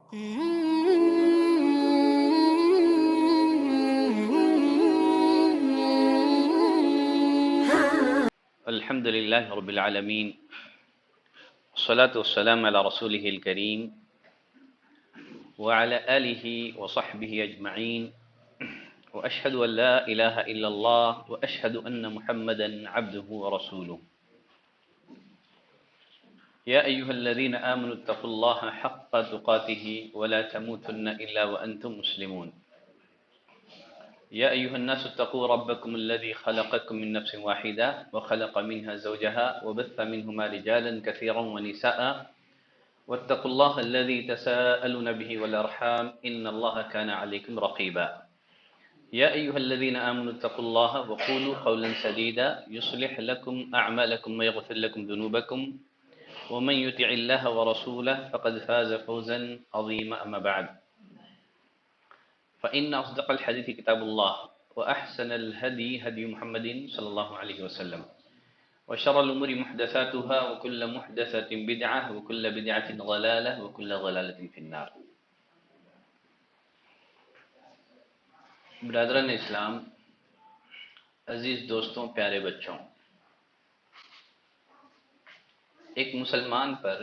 الحمد لله رب العالمين والصلاة والسلام على رسوله الكريم وعلى آله وصحبه أجمعين وأشهد أن لا إله إلا الله وأشهد أن محمدا عبده ورسوله يا أيها الذين آمنوا اتقوا الله حق تقاته ولا تموتن إلا وأنتم مسلمون يا أيها الناس اتقوا ربكم الذي خلقكم من نفس واحدة وخلق منها زوجها وبث منهما رجالا كثيرا ونساء واتقوا الله الذي تساءلون به والأرحام إن الله كان عليكم رقيبا يا أيها الذين آمنوا اتقوا الله وقولوا قولا سديدا يصلح لكم أعمالكم ويغفر لكم ذنوبكم ومن يطع الله ورسوله فقد فاز فوزا عظيما أما بعد فإن أصدق الحديث كتاب الله وأحسن الهدي هدي محمد صلى الله عليه وسلم وشر الأمور محدثاتها وكل محدثة بدعة وكل بدعة ضلالة وكل ضلالة في النار. برادران اسلام، عزیز دوستوں، پیارے بچوں، ایک مسلمان پر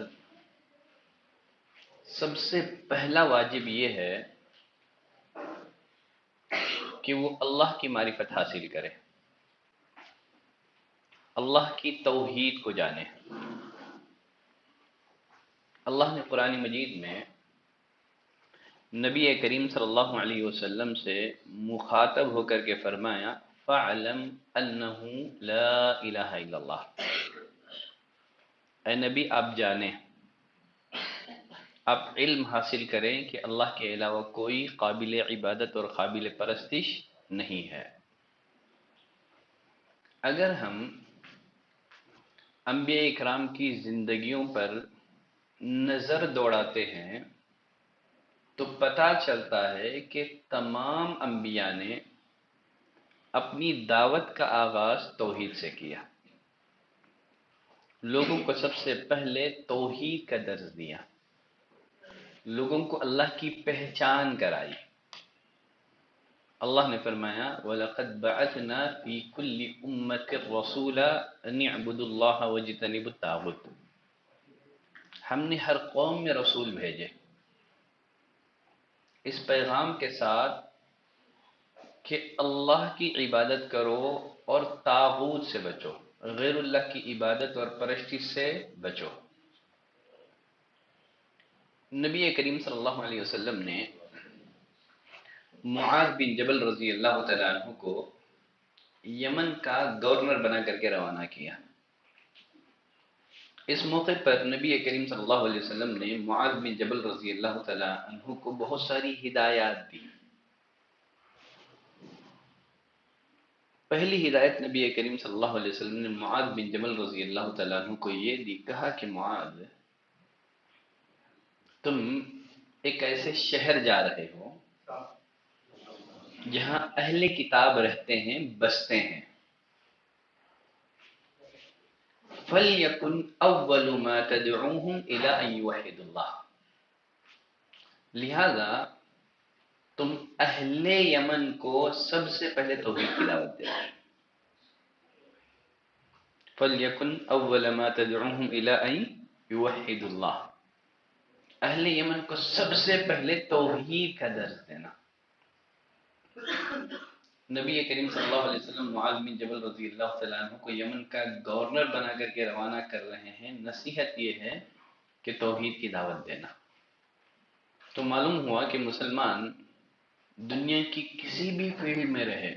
سب سے پہلا واجب یہ ہے کہ وہ اللہ کی معرفت حاصل کرے، اللہ کی توحید کو جانے۔ اللہ نے قرآن مجید میں نبی کریم صلی اللہ علیہ وسلم سے مخاطب ہو کر کے فرمایا فَعْلَمْ أَنَّهُ لَا إِلَهَ إِلَّا اللَّهُ، اے نبی آپ جانیں، آپ علم حاصل کریں کہ اللہ کے علاوہ کوئی قابل عبادت اور قابل پرستش نہیں ہے۔ اگر ہم انبیاء اکرام کی زندگیوں پر نظر دوڑاتے ہیں تو پتہ چلتا ہے کہ تمام انبیاء نے اپنی دعوت کا آغاز توحید سے کیا، لوگوں کو سب سے پہلے توحید کا درس دیا، لوگوں کو اللہ کی پہچان کرائی۔ اللہ نے فرمایا وَلَقَدْ بَعَثْنَا فِي كُلِّ أُمَّةٍ رَسُولًا أَنِ اعْبُدُوا اللَّهَ وَاجْتَنِبُوا الطَّاغُوتَ، ہم نے ہر قوم میں رسول بھیجے اس پیغام کے ساتھ کہ اللہ کی عبادت کرو اور طاغوت سے بچو، غیر اللہ کی عبادت اور پرستی سے بچو۔ نبی کریم صلی اللہ علیہ وسلم نے معاذ بن جبل رضی اللہ تعالیٰ عنہ کو یمن کا گورنر بنا کر کے روانہ کیا۔ اس موقع پر نبی کریم صلی اللہ علیہ وسلم نے معاذ بن جبل رضی اللہ تعالیٰ عنہ کو بہت ساری ہدایات دی۔ پہلی ہدایت نبی کریم صلی اللہ علیہ وسلم نے معاذ بن جبل رضی اللہ تعالیٰ عنہ کو یہ دی، کہا کہ معاذ تم ایک ایسے شہر جا رہے ہو جہاں اہل کتاب رہتے ہیں، بستے ہیں، فَلْيَكُنْ أَوَّلُ مَا تَدْعُوهُمْ إِلَىٰ أَن يُوَحِّدُوا اللَّهَ، لہذا تم اہل یمن کو سب سے پہلے توحید کی دعوت دے۔ فَلْيَكُنْ أَوَّلَ مَا تَدْعُوهُمْ إِلَىٰ أَن يُوَحِّدُوا اللَّهَ، اہل یمن کو سب سے پہلے توحید کا درس دینا۔ نبی کریم صلی اللہ علیہ وسلم معاذ بن جبل رضی اللہ تعالیٰ عنہ کو یمن کا گورنر بنا کر کے روانہ کر رہے ہیں، نصیحت یہ ہے کہ توحید کی دعوت دینا۔ تو معلوم ہوا کہ مسلمان دنیا کی کسی بھی فیلڈ میں رہے،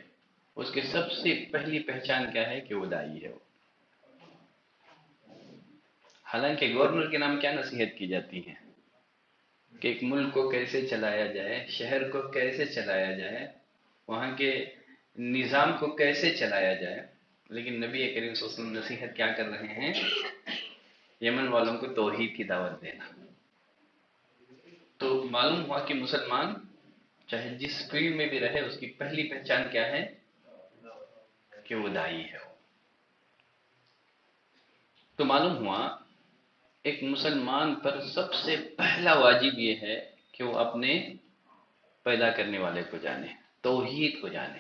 اس کے سب سے پہلی پہچان کیا ہے کہ وہ داعی ہے۔ حالانکہ گورنر کے نام کیا نصیحت کی جاتی ہے کہ ایک ملک کو کیسے چلایا جائے، شہر کو کیسے چلایا جائے، وہاں کے نظام کو کیسے چلایا جائے، لیکن نبی کریم صلی اللہ علیہ وسلم نصیحت کیا کر رہے ہیں؟ یمن والوں کو توحید کی دعوت دینا۔ تو معلوم ہوا کہ مسلمان چاہے جس فیلڈ میں بھی رہے، اس کی پہلی پہچان کیا ہے کہ وہ داعی ہے۔ تو معلوم ہوا ایک مسلمان پر سب سے پہلا واجب یہ ہے کہ وہ اپنے پیدا کرنے والے کو جانے، توحید کو جانے۔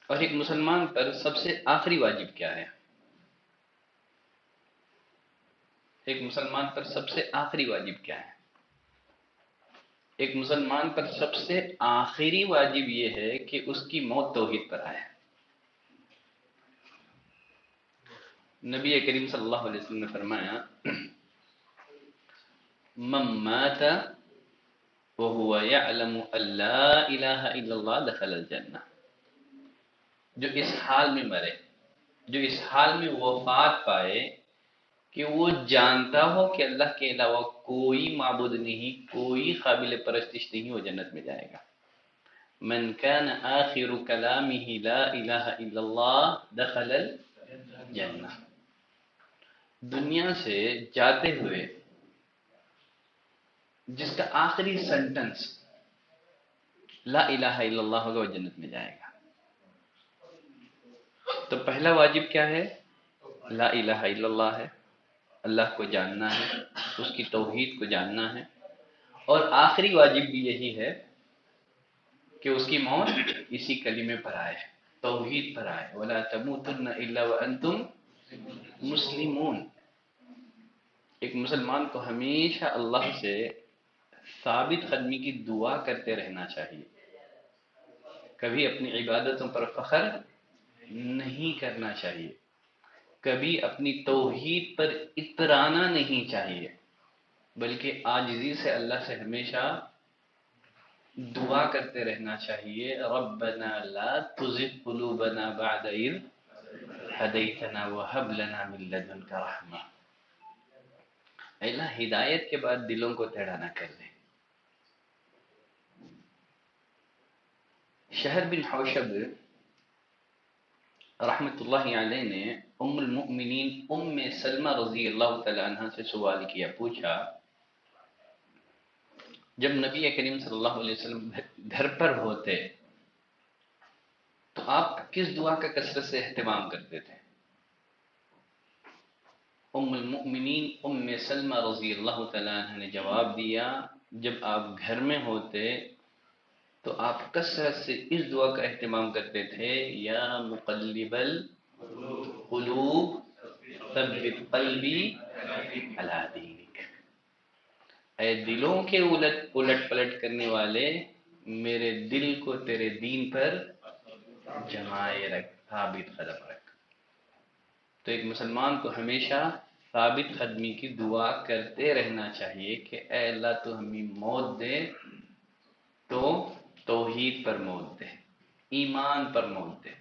اور ایک مسلمان پر سب سے آخری واجب کیا ہے؟ ایک مسلمان پر سب سے آخری واجب کیا ہے؟ ایک مسلمان پر سب سے آخری واجب یہ ہے کہ اس کی موت توحید پر آئے۔ نبی کریم صلی اللہ علیہ وسلم نے فرمایا من مات وهو يعلم ان لا الہ الا اللہ دخل الجنہ، جو اس حال میں مرے، جو اس حال میں وفات پائے کہ وہ جانتا ہو کہ اللہ کے علاوہ کوئی معبود نہیں، کوئی قابل پرستش نہیں، وہ جنت میں جائے گا۔ من كان آخر كلامه لا الہ الا اللہ دخل الجنہ، دنیا سے جاتے ہوئے جس کا آخری سنٹنس لا الہ الا اللہ ہوگا، وہ جنت میں جائے گا۔ تو پہلا واجب کیا ہے؟ لا الہ الا اللہ ہے، اللہ کو جاننا ہے، اس کی توحید کو جاننا ہے۔ اور آخری واجب بھی یہی ہے کہ اس کی موت اسی کلمے پر آئے، توحید پر آئے، وَلَا تَمُوتُنَّ إِلَّا وَأَنْتُمْ مسلمون۔ ایک مسلمان کو ہمیشہ اللہ سے ثابت قدمی کی دعا کرتے رہنا چاہیے، کبھی اپنی عبادتوں پر فخر نہیں کرنا چاہیے، کبھی اپنی توحید پر اترانا نہیں چاہیے، بلکہ عاجزی سے اللہ سے ہمیشہ دعا کرتے رہنا چاہیے، ربنا لا تزغ قلوبنا بعد اذ ہدیتنا وہب لنا من لدنک رحمہ۔ اے اللہ ہدایت کے بعد دلوں کو ٹیڑھا نہ کر دے۔ شہر بن حوشب رحمۃ اللہ علیہ نے ام المؤمنین ام سلمہ رضی اللہ تعالی عنہ سے سوال کیا، پوچھا جب نبی کریم صلی اللہ علیہ وسلم گھر پر ہوتے تو آپ کس دعا کا کثرت سے اہتمام کرتے تھے؟ ام المؤمنین ام سلمہ رضی اللہ تعالی عنہ نے جواب دیا، جب آپ گھر میں ہوتے تو آپ کثرت سے اس دعا کا اہتمام کرتے تھے، یا مقلب القلوب ثبت قلبی علی دینک، اے دلوں کے الٹ پلٹ کرنے والے، میرے دل کو تیرے دین پر جمائے رکھ، ثابت قدم رکھ۔ تو ایک مسلمان کو ہمیشہ ثابت قدمی کی دعا کرتے رہنا چاہیے کہ اے اللہ تو ہمیں موت دے تو توحید پر موت دے، ایمان پر موت دے۔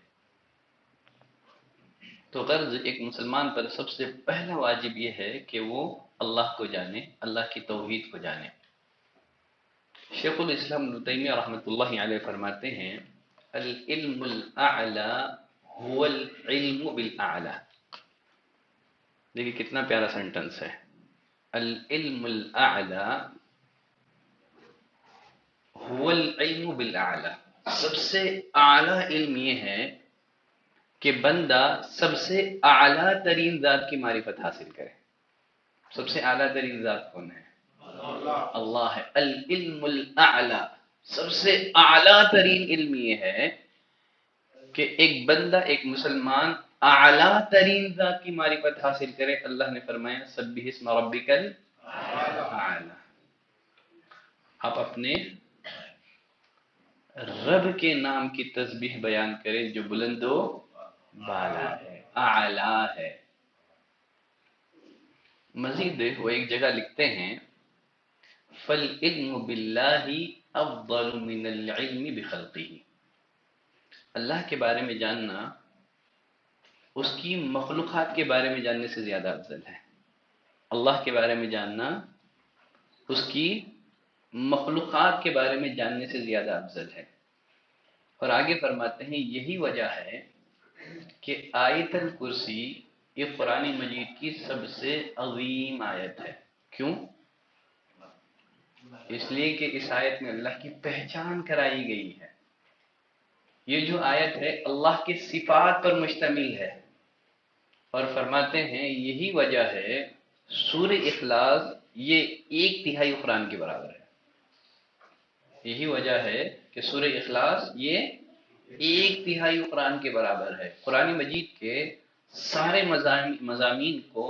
تو غرض ایک مسلمان پر سب سے پہلا واجب یہ ہے کہ وہ اللہ کو جانے، اللہ کی توحید کو جانے۔ شیخ الاسلام ابن تیمیہ رحمۃ اللہ علیہ فرماتے ہیں العلم الاعلی هو العلم بالاعلی۔ دیکھیے کتنا پیارا سینٹنس ہے، العلم الاعلی هو العلم بالاعلی، سب سے اعلیٰ علم یہ ہے کہ بندہ سب سے اعلیٰ ترین ذات کی معرفت حاصل کرے۔ سب سے اعلیٰ ترین ذات کون ہے؟ اللہ ہے۔ العلم الاعلی، سب سے اعلیٰ ترین علم یہ ہے کہ ایک بندہ، ایک مسلمان اعلیٰ ترین ذات کی معرفت حاصل کرے۔ اللہ نے فرمایا سبح اسم ربک الاعلی، آپ اپنے رب کے نام کی تسبیح بیان کرے جو بلند و بالا ہے، اعلیٰ ہے۔ مزید وہ ایک جگہ لکھتے ہیں فَالْعِلْمُ بِاللَّهِ أَفْضَلُ مِنَ الْعِلْمِ بِخَلْقِهِ، اللہ کے بارے میں جاننا اس کی مخلوقات کے بارے میں جاننے سے زیادہ افضل ہے۔ اللہ کے بارے میں جاننا اس کی مخلوقات کے بارے میں جاننے سے زیادہ افضل ہے۔ اور آگے فرماتے ہیں یہی وجہ ہے کہ آیت الکرسی یہ قرآن مجید کی سب سے عظیم آیت ہے۔ کیوں؟ اس لیے کہ اس آیت میں اللہ کی پہچان کرائی گئی ہے۔ یہ جو آیت ہے اللہ کی صفات پر مشتمل ہے، اور فرماتے ہیں یہی وجہ ہے سورہ اخلاص یہ 1/3 قرآن کے برابر ہے۔ یہی وجہ ہے کہ سورہ اخلاص یہ 1/3 قرآن کے برابر ہے۔ قرآن مجید کے سارے مضامین کو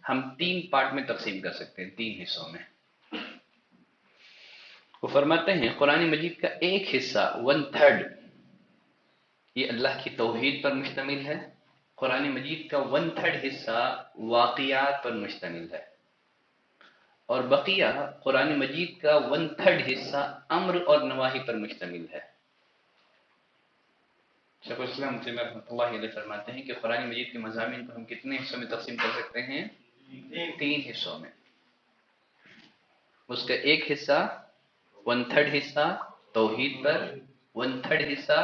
ہم 3 پارٹ میں تقسیم کر سکتے ہیں، 3 حصوں میں۔ وہ فرماتے ہیں قرآن مجید کا ایک حصہ 1/3 یہ اللہ کی توحید پر مشتمل ہے۔ قرآن مجید کا 1/3 حصہ واقعات پر مشتمل ہے، اور بقیہ قرآن مجید کا 1/3 حصہ امر اور نواہی پر مشتمل ہے۔ شیخ الاسلام ابن تیمیہ رحمۃ اللہ علیہ فرماتے ہیں کہ قرآن مجید کے مضامین کو ہم کتنے حصوں میں تقسیم کر سکتے ہیں؟ 3 حصوں میں۔ اس کا ایک حصہ 1/3 حصہ توحید پر، 1/3 حصہ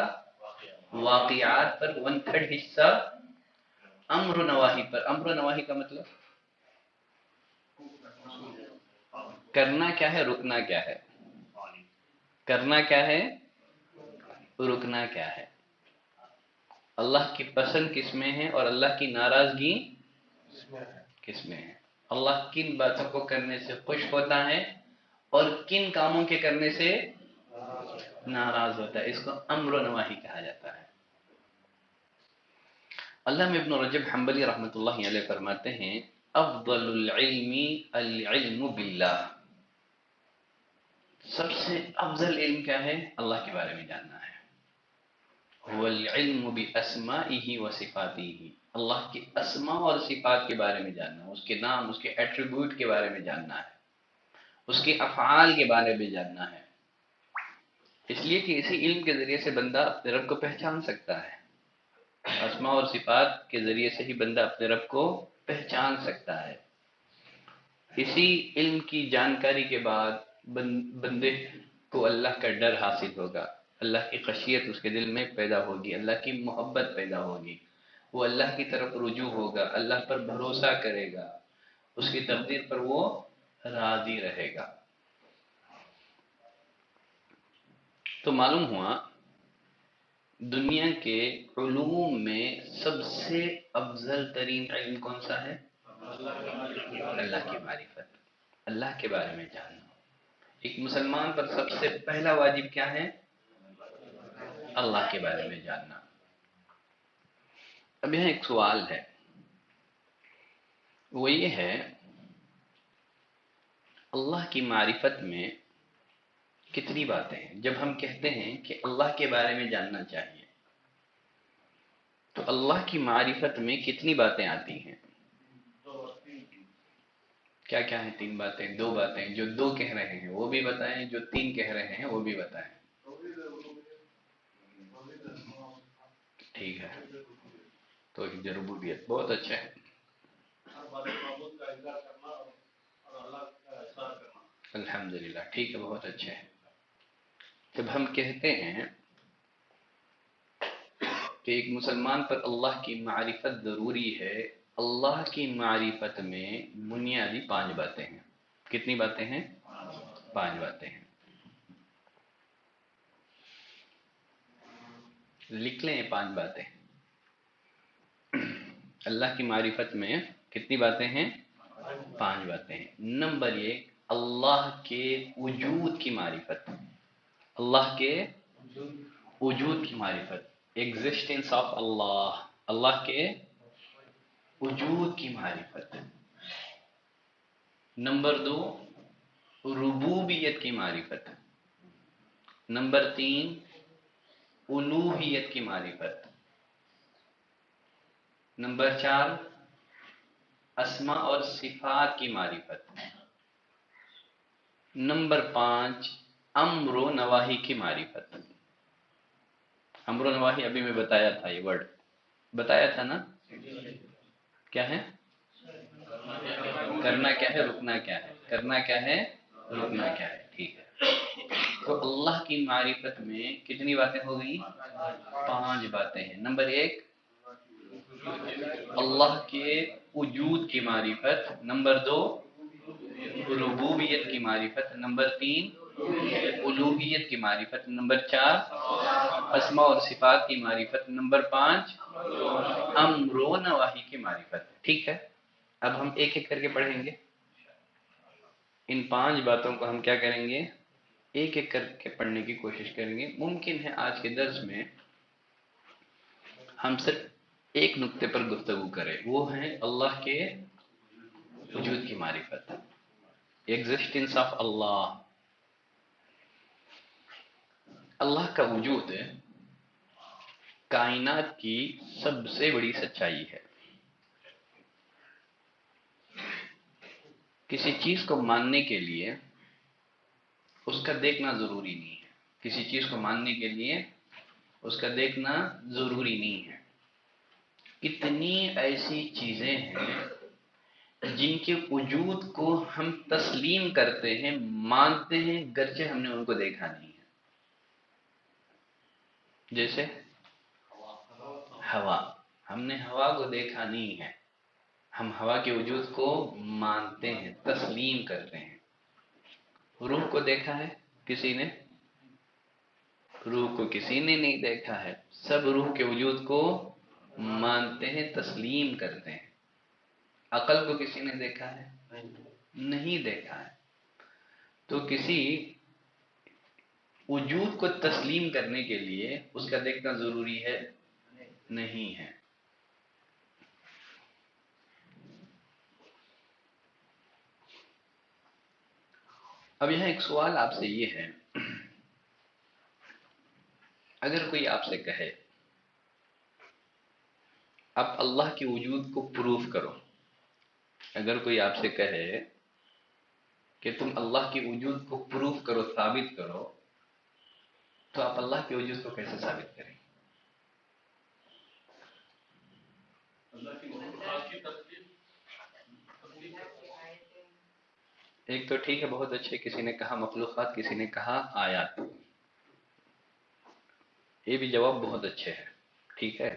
واقعات پر، 1/3 حصہ امر و نواہی پر۔ امر و نواہی کا مطلب کرنا کیا ہے، رکنا کیا ہے۔ کرنا کیا ہے، رکنا کیا ہے۔ اللہ کی پسند کس میں ہے اور اللہ کی ناراضگی کس میں ہے۔ اللہ کن باتوں کو کرنے سے خوش ہوتا ہے اور کن کاموں کے کرنے سے ناراض ہوتا ہے، اس کو امر و نواہی کہا جاتا ہے۔ علامہ ابن رجب حنبلی رحمۃ اللہ علیہ فرماتے ہیں افضل العلم العلم باللہ، سب سے افضل علم کیا ہے؟ اللہ کے بارے میں جاننا ہے۔ هو العلم باسمائه وصفاته، اللہ کے اسماء اور صفات کے بارے میں جاننا، اس کے نام، اس کے ایٹریبیوٹ کے بارے میں جاننا ہے، اس کے افعال کے بارے میں جاننا ہے، اس لیے کہ اسی علم کے ذریعے سے بندہ اپنے رب کو پہچان سکتا ہے۔ اسماء اور صفات کے ذریعے سے ہی بندہ اپنے رب کو پہچان سکتا ہے۔ اسی علم کی جانکاری کے بعد بندے کو اللہ کا ڈر حاصل ہوگا، اللہ کی خشیت اس کے دل میں پیدا ہوگی، اللہ کی محبت پیدا ہوگی، وہ اللہ کی طرف رجوع ہوگا، اللہ پر بھروسہ کرے گا، اس کی تقدیر پر وہ راضی رہے گا۔ تو معلوم ہوا دنیا کے علوم میں سب سے افضل ترین علم کون سا ہے؟ اللہ کی معرفت، اللہ کے بارے میں جاننا۔ ایک مسلمان پر سب سے پہلا واجب کیا ہے؟ اللہ کے بارے میں جاننا۔ اب یہاں ایک سوال ہے، وہ یہ ہے اللہ کی معرفت میں کتنی باتیں ہیں؟ جب ہم کہتے ہیں کہ اللہ کے بارے میں جاننا چاہیے تو اللہ کی معرفت میں کتنی باتیں آتی ہیں؟ کیا کیا ہیں 3 باتیں؟ 2 باتیں، جو 2 کہہ رہے ہیں وہ بھی بتائیں، جو 3 کہہ رہے ہیں وہ بھی بتائیں۔ ٹھیک ہے، توحید ربوبیت بہت اچھا ہے، الحمدللہ، ٹھیک ہے، بہت اچھا ہے۔ جب ہم کہتے ہیں کہ ایک مسلمان پر اللہ کی معرفت ضروری ہے، اللہ کی معرفت میں بنیادی 5 باتیں ہیں۔ کتنی باتیں ہیں؟ 5 باتیں ہیں۔ لکھ لیں یہ 5 باتیں۔ اللہ کی معرفت میں کتنی باتیں ہیں؟ 5 باتیں ہیں۔ نمبر 1، اللہ کے وجود کی معرفت، اللہ کے وجود کی معرفت، ایگزسٹنس آف اللہ، اللہ کے وجود کی معرفت۔ نمبر 2، ربوبیت کی معرفت۔ نمبر 3، الوہیت کی معرفت۔ نمبر 4، اسماء اور صفات کی معرفت۔ نمبر 5، امر و نواہی کی معرفت۔ امر و نواہی ابھی میں بتایا تھا، یہ ورڈ بتایا تھا نا، کیا ہے؟ کرنا کیا ہے، رکنا کیا ہے۔ کرنا کیا ہے، رکنا کیا ہے، ٹھیک ہے۔ تو اللہ کی معرفت میں کتنی باتیں ہو گئی؟ 5 باتیں ہیں۔ نمبر 1، اللہ کے وجود کی معرفت۔ نمبر 2، ربوبیت کی معرفت۔ نمبر 3، الوہیت کی معرفت۔ نمبر 4، اسماء اور صفات کی معرفت۔ نمبر 5، امر و نواہی کی معرفت۔ ٹھیک ہے، اب ہم ایک ایک کر کے پڑھیں گے۔ ان 5 باتوں کو ہم کیا کریں گے؟ ایک ایک کر کے پڑھنے کی کوشش کریں گے۔ ممکن ہے آج کے درس میں ہم صرف ایک نقطے پر گفتگو کریں، وہ ہے اللہ کے وجود کی معرفت، ایگزسٹنس آف اللہ۔ اللہ کا وجود کائنات کی سب سے بڑی سچائی ہے۔ کسی چیز کو ماننے کے لیے اس کا دیکھنا ضروری نہیں ہے، کسی چیز کو ماننے کے لیے اس کا دیکھنا ضروری نہیں ہے۔ کتنی ایسی چیزیں ہیں جن کے وجود کو ہم تسلیم کرتے ہیں، مانتے ہیں، گرچہ ہم نے ان کو دیکھا نہیں ہے۔ جیسے ہوا، ہم نے ہوا کو دیکھا نہیں ہے، ہم ہوا کے وجود کو مانتے ہیں، تسلیم کرتے ہیں۔ روح کو دیکھا ہے کسی نے؟ روح کو کسی نے نہیں دیکھا ہے، سب روح کے وجود کو مانتے ہیں، تسلیم کرتے ہیں۔ عقل کو کسی نے دیکھا ہے؟ نہیں دیکھا ہے۔ تو کسی وجود کو تسلیم کرنے کے لیے اس کا دیکھنا ضروری ہے؟ نہیں ہے۔ اب یہاں ایک سوال آپ سے یہ ہے، اگر کوئی آپ سے کہے آپ اللہ کے وجود کو پروف کرو، اگر کوئی آپ سے کہے کہ تم اللہ کے وجود کو پروف کرو، ثابت کرو، تو آپ اللہ کے وجود کو کیسے ثابت کریں؟ ایک تو ٹھیک ہے، بہت اچھے، کسی نے کہا مخلوقات، کسی نے کہا آیات، یہ بھی جواب بہت اچھے ہیں، ٹھیک ہے۔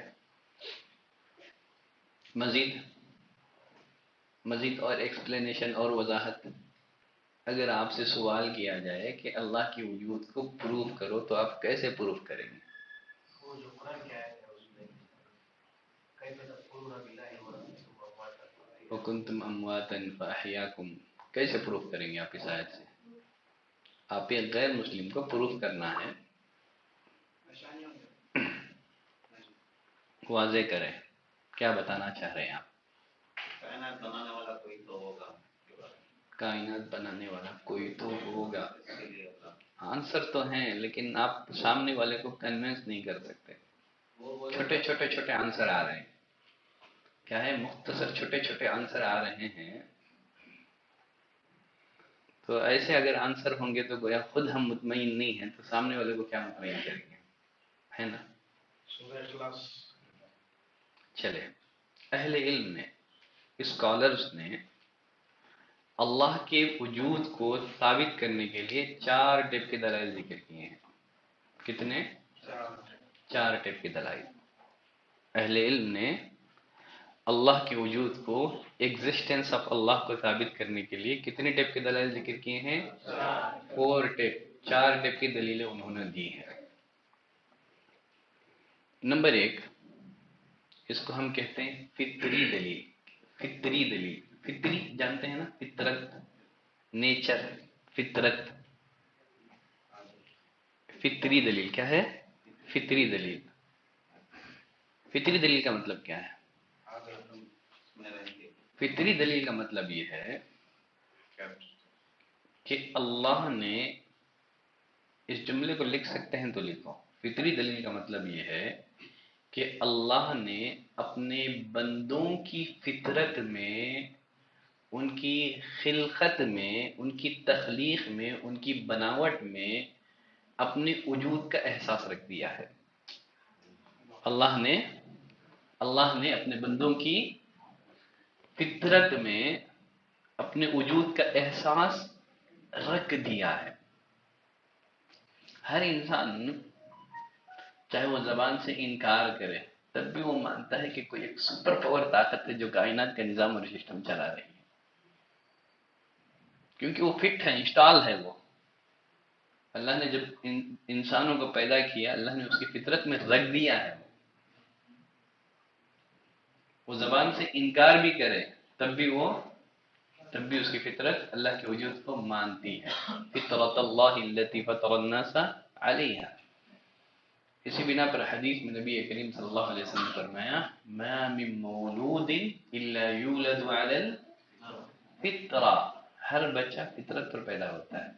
مزید اور ایکسپلینیشن اور وضاحت، اگر آپ سے سوال کیا جائے کہ اللہ کی وجود کو پروف کرو تو آپ کیسے پروف کریں گے؟ وَكُنْتُمْ أَمْوَاتًا فَأَحْيَاكُمْ، کیسے پروف کریں گے آپ اس آیت سے؟ آپ ایک غیر مسلم کو پروف کرنا ہے، واضح کریں، کیا بتانا چاہ رہے ہیں آپ؟ کائنات بنانے والا کوئی تو ہوگا، کائنات بنانے والا کوئی تو ہوگا، آنسر تو ہیں لیکن آپ سامنے والے کو کنونس نہیں کر سکتے، چھوٹے چھوٹے چھوٹے آنسر آ رہے ہیں، کیا ہے، مختصر چھوٹے چھوٹے آنسر آ رہے ہیں۔ تو ایسے اگر آنسر ہوں گے تو گویا خود ہم مطمئن نہیں ہیں تو سامنے والے کو کیا مطمئن کریں گے، ہے نا؟ چلے، اہل علم نے، اسکالرز نے اللہ کے وجود کو ثابت کرنے کے لیے 4 ٹیپ کے دلائل ذکر کیے ہیں۔ کتنے؟ 4 ٹیپ کے دلائل۔ اہل علم نے اللہ کے وجود کو، ایگزسٹنس آف اللہ کو ثابت کرنے کے لیے کتنے ٹیپ کے دلائل ذکر کیے ہیں؟ 4 ٹیپ، 4 ٹیپ کی دلیلیں انہوں نے دی ہیں۔ نمبر 1، اس کو ہم کہتے ہیں فطری دلیل۔ فطری دلیل، فطری جانتے ہیں نا، فطرت، نیچر، فطرت۔ فطری دلیل کیا ہے؟ فطری دلیل۔ فطری دلیل کا مطلب کیا ہے؟ فطری دلیل کا مطلب یہ ہے کہ اللہ نے، اس جملے کو لکھ سکتے ہیں تو لکھو، فطری دلیل کا مطلب یہ ہے کہ اللہ نے اپنے بندوں کی فطرت میں، ان کی خلقت میں، ان کی تخلیق میں، ان کی بناوٹ میں اپنے وجود کا احساس رکھ دیا ہے۔ اللہ نے اپنے بندوں کی فطرت میں اپنے وجود کا احساس رکھ دیا ہے۔ ہر انسان چاہے وہ زبان سے انکار کرے تب بھی وہ مانتا ہے کہ کوئی ایک سپر پاور طاقت ہے جو کائنات کا نظام اور سسٹم چلا رہی ہے، کیونکہ وہ فٹ ہے، انسٹال ہے۔ وہ اللہ نے جب انسانوں کو پیدا کیا، اللہ نے اس کی فطرت میں رکھ دیا ہے۔ وہ زبان سے انکار بھی کرے تب بھی وہ تب بھی اس کی فطرت اللہ کے وجود کو مانتی ہے. فطرت اللہ التی فطر الناس علیہا. اسی بنا پر حدیث میں نبی کریم صلی اللہ علیہ وسلم نے فرمایا ما من مولود الا یولد علی الفطرہ، ہر بچہ فطرت پر پیدا ہوتا ہے.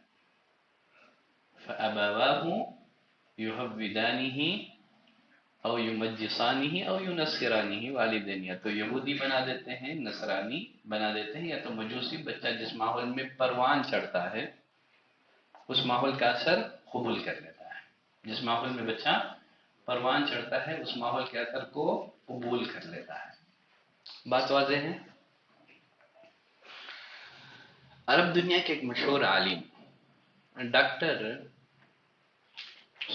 فَأَبَوَاهُ يُهَوِّدَانِهِ او یمجسانہ او ینصرانہ، والدین یا تو یہودی بنا دیتے ہیں، نصرانی بنا دیتے ہیں، یا تو مجوسی. بچہ جس ماحول میں پروان چڑھتا ہے اس ماحول کا اثر قبول کر لیتا ہے. جس ماحول میں بچہ پروان چڑھتا ہے اس ماحول کے اثر کو قبول کر لیتا ہے. بات واضح ہے. عرب دنیا کے ایک مشہور عالم ڈاکٹر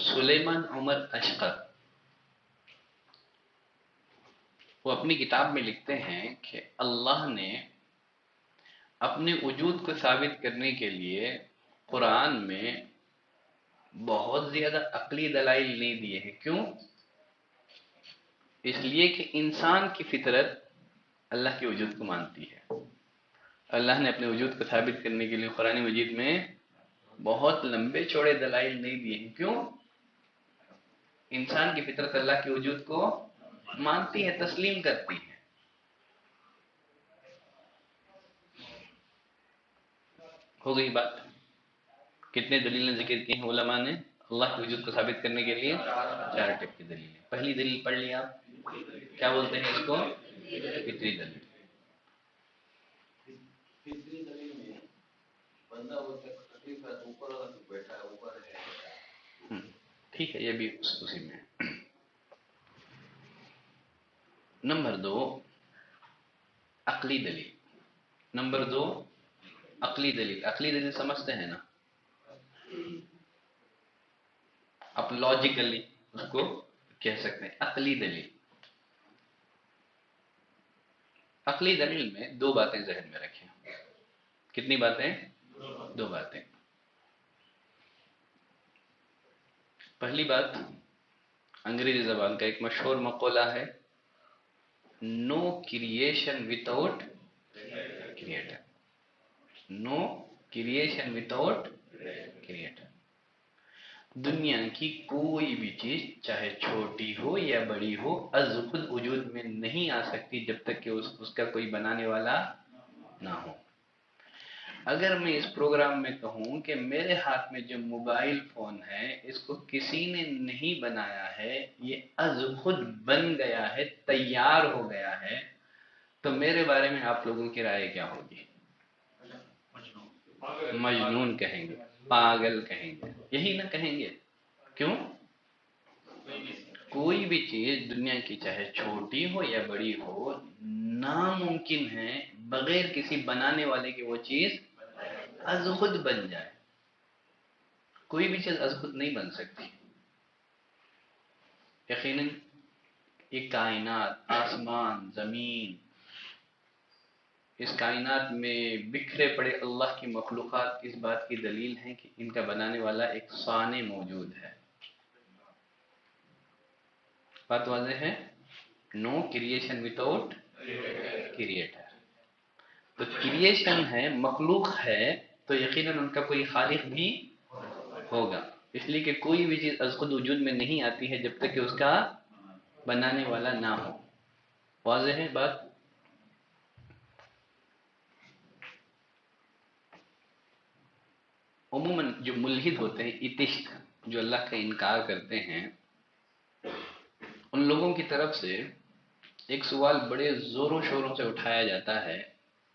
سلیمان عمر اشقر، وہ اپنی کتاب میں لکھتے ہیں کہ اللہ نے اپنے وجود کو ثابت کرنے کے لیے قرآن میں بہت زیادہ عقلی دلائل نہیں دیے ہیں. کیوں؟ اس لیے کہ انسان کی فطرت اللہ کے وجود کو مانتی ہے. اللہ نے اپنے وجود کو ثابت کرنے کے لیے قرآن مجید میں بہت لمبے چوڑے دلائل نہیں دیے ہیں. کیوں؟ انسان کی فطرت اللہ کے وجود کو مانتی ہے، تسلیم کرتی ہے. ہو گئی بات. کتنے دلیلیں ذکر کی ہیں علماء نے اللہ کے وجود کو ثابت کرنے کے لیے؟ 4 ٹائپ کی دلیلیں. پہلی دلیل پڑھ لی آپ، کیا بولتے ہیں اس کو؟ فطری دلیل. ٹھیک ہے، یہ بھی اسی میں. نمبر 2 عقلی دلیل. نمبر 2 عقلی دلیل. عقلی دلیل سمجھتے ہیں نا آپ؟ لاجیکلی اس کو کہہ سکتے ہیں عقلی دلیل. عقلی دلیل میں 2 باتیں ذہن میں رکھیں. کتنی باتیں؟ 2 باتیں. پہلی بات، انگریزی زبان کا ایک مشہور مقولہ ہے نو کریشن وداؤٹ کریٹر. نو کریشن وداؤٹ کریٹر. دنیا کی کوئی بھی چیز چاہے چھوٹی ہو یا بڑی ہو از خود وجود میں نہیں آ سکتی جب تک کہ اس کا کوئی بنانے والا نہ ہو. اگر میں اس پروگرام میں کہوں کہ میرے ہاتھ میں جو موبائل فون ہے اس کو کسی نے نہیں بنایا ہے، یہ از خود بن گیا ہے، تیار ہو گیا ہے، تو میرے بارے میں آپ لوگوں کی رائے کیا ہوگی؟ مجنون کہیں گے، پاگل کہیں گے، یہی نہ کہیں گے. کیوں؟ کوئی بھی چیز دنیا کی چاہے چھوٹی ہو یا بڑی ہو ناممکن ہے بغیر کسی بنانے والے کی وہ چیز از خود بن جائے. کوئی بھی چیز از خود نہیں بن سکتی. یقیناً یہ کائنات، آسمان، زمین، اس کائنات میں بکھرے پڑے اللہ کی مخلوقات اس بات کی دلیل ہیں کہ ان کا بنانے والا ایک صانع موجود ہے. بات واضح ہے. نو کریشن وداؤٹ کریٹر. تو کریشن ہے، مخلوق ہے، تو یقیناً ان کا کوئی خالق بھی ہوگا. اس لیے کہ کوئی بھی چیز از خود وجود میں نہیں آتی ہے جب تک کہ اس کا بنانے والا نہ ہو. واضح ہے بات. عموماً جو ملحد ہوتے ہیں، ایتھسٹ، جو اللہ کا انکار کرتے ہیں، ان لوگوں کی طرف سے ایک سوال بڑے زور و شوروں سے اٹھایا جاتا ہے،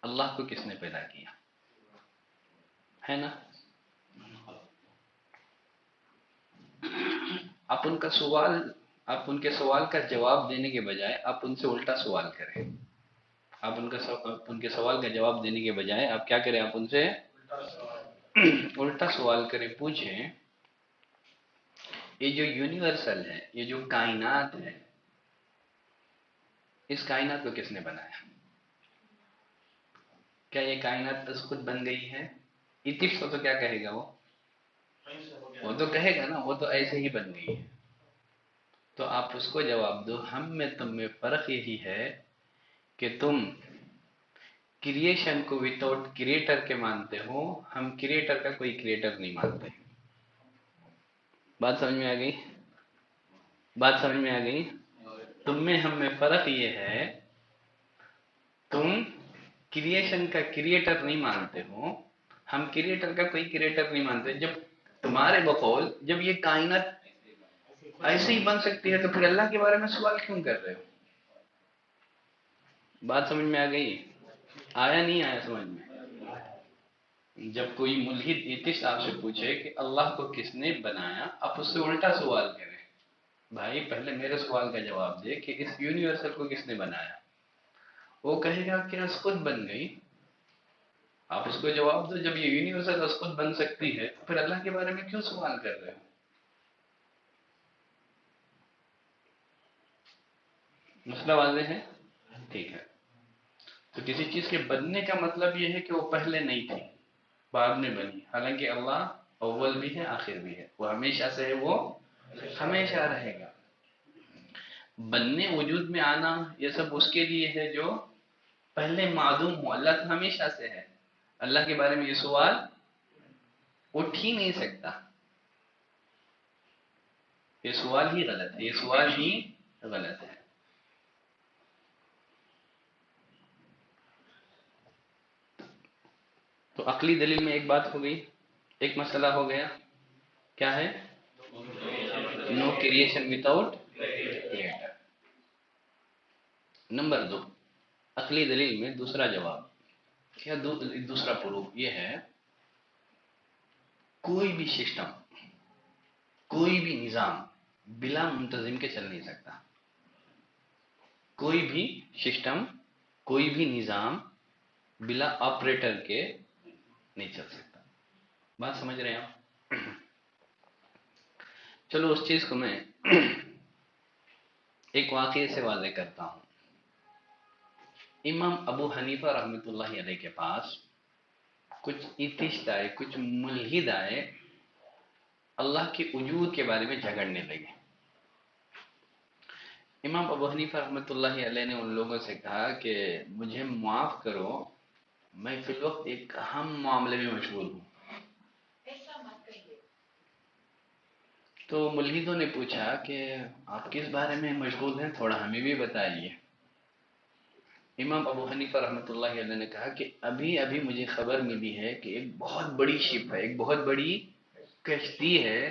اللہ کو کس نے پیدا کیا؟ ہے نا؟ آپ ان کے سوال کا جواب دینے کے بجائے آپ ان سے الٹا سوال کریں. آپ ان کے سوال کا جواب دینے کے بجائے آپ کیا کریں؟ آپ ان سے الٹا سوال کریں. پوچھیں یہ جو یونیورسل ہے، یہ جو کائنات ہے، اس کائنات کو کس نے بنایا؟ کیا یہ کائنات از خود بن گئی ہے؟ ایتھسٹ تو کیا کہے گا؟ وہ تو کہے گا نا وہ تو ایسے ہی بن گئی ہے. تو آپ اس کو جواب دو ہم میں تم میں فرق یہی ہے کہ تم کریشن کو وداؤٹ کریٹر کے مانتے ہو، ہم کریٹر کا کوئی کریٹر نہیں مانتے۔ بات سمجھ میں آ گئی؟ بات سمجھ میں آ گئی؟ تم میں ہم میں فرق یہ ہے، تم کریشن کا کریٹر نہیں مانتے ہو، ہم کریٹر کا کوئی کریٹر نہیں مانتے۔ جب تمہارے بقول جب یہ کائنات ایسے ہی بن سکتی ہے تو پھر اللہ کے بارے میں سوال کیوں کر رہے ہو؟ بات سمجھ میں آ گئی؟ آیا نہیں آیا سمجھ میں؟ جب کوئی ملحد ایتھسٹ آپ سے پوچھے کہ اللہ کو کس نے بنایا، آپ اس سے الٹا سوال کریں، بھائی پہلے میرے سوال کا جواب دے کہ اس یونیورسل کو کس نے بنایا۔ وہ کہے گا کہ خود بن گئی۔ آپ اس کو جواب دو، جب یہ یونیورسل خود بن سکتی ہے پھر اللہ کے بارے میں کیوں سوال کر رہے ہو؟ مسئلہ واضح ہے؟ ٹھیک ہے، تو کسی چیز کے بننے کا مطلب یہ ہے کہ وہ پہلے نہیں تھی، بعد میں بنی، حالانکہ اللہ اول بھی ہے آخر بھی ہے، وہ ہمیشہ سے ہے، وہ ہمیشہ رہے گا۔ بننے وجود میں آنا یہ سب اس کے لیے ہے جو پہلے معدوم ہو، اللہ تو ہمیشہ سے ہے، اللہ کے بارے میں یہ سوال اٹھ ہی نہیں سکتا، یہ سوال ہی غلط ہے، یہ سوال ہی غلط ہے۔ تو عقلی دلیل میں ایک بات ہو گئی، ایک مسئلہ ہو گیا، کیا ہے؟ نو کریشن وداؤٹ کریٹر۔ نمبر 2، عقلی دلیل میں دوسرا جواب کیا، دوسرا پروف یہ ہے، کوئی بھی سسٹم، کوئی بھی نظام بلا منتظم کے چل نہیں سکتا، کوئی بھی سسٹم، کوئی بھی نظام بلا آپریٹر کے نہیں چل سکتا۔ بات سمجھ رہے ہیں آپ؟ چلو اس چیز کو میں ایک واقعے سے واضح کرتا ہوں۔ امام ابو حنیفہ رحمۃ اللہ علیہ کے پاس کچھ ایتھسٹ آئے، کچھ ملحد آئے، اللہ کے وجود کے بارے میں جھگڑنے لگے۔ امام ابو حنیفہ رحمۃ اللہ علیہ نے ان لوگوں سے کہا کہ مجھے معاف کرو، میں فی الوقت ایک اہم معاملے میں مشغول ہوں۔ تو ملحدوں نے پوچھا کہ آپ کس بارے میں مشغول ہیں، تھوڑا ہمیں بھی بتائیے۔ امام ابو حنیفہ رحمۃ اللہ علیہ نے کہا کہ ابھی ابھی مجھے خبر ملی ہے کہ ایک بہت بڑی شپ ہے، ایک بہت بڑی کشتی ہے،